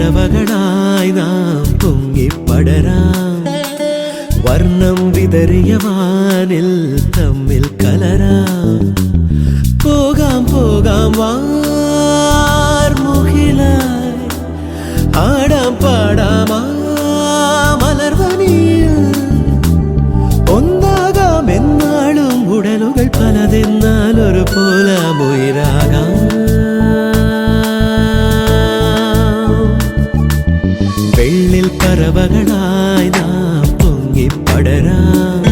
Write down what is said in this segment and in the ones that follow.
പറവകളായി നാം പൊങ്ങിപ്പടരാം വർണ്ണം വിതറിയ വാനിൽ തമ്മിൽ കലരാം പോകാം പോകാം വാർമുകിലായി ആടാം പാടാം മലർവനിയിൽ ഒന്നാകാം എന്നാളും ഉടലുകൾ പലതെന്നാൽ ഒരു പോലാമുയിരാകാം വെള്ളിൽ പറവകളായി നാം പൊങ്ങിപ്പടരാം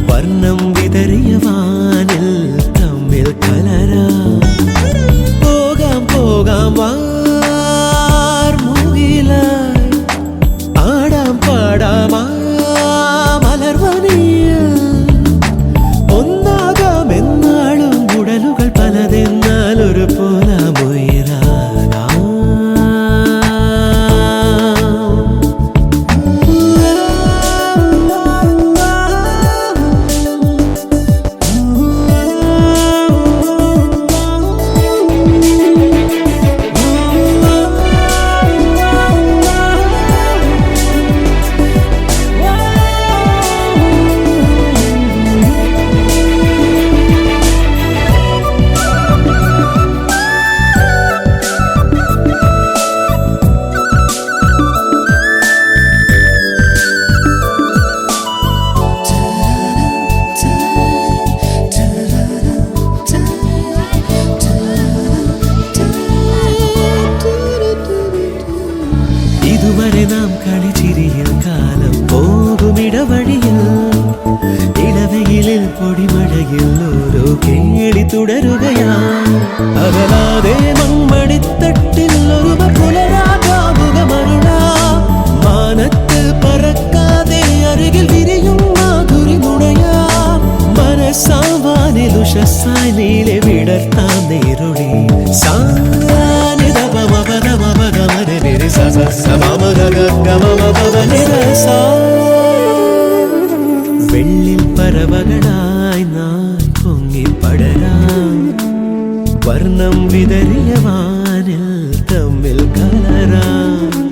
വർണ്ണം വിതറിയ വാനിൽ തമ്മിൽ കലരാം പോകാം പോകാം വാർമുകിലായി ആടാം പാടാം മലർവനിയിൽ ഒന്നാകാം എന്നാളും ഉടലുകൾ പലതെന്നാൽ ഒരു പോലാമുയിരാകാം ഇതുവരെ നാം കളിച്ചിരിയിൽ കാലം പോകുമിടവഴിയിൽ ഇടവയിലിൽ പൊടിമഴയിൽ ഓരോ കേളി തുടരുകയാ അകലാതെ മൺമണിത്തട്ടിൽ ഒരു പുലരാകാമുകമരുള മാനത്ത് പറക്കാതെ അരികിൽ വിരിയും മാധുരി മുണയാ മനസ്സാവാനിൽ ഉഷസ്സായി നീളെ വിടർത്താൻ നേരുളി വെള്ളിൽ പറവകളായി നാം പൊങ്ങിപ്പടരാം വർണ്ണം വിതറിയ വാനിൽ തമ്മിൽ കലരാം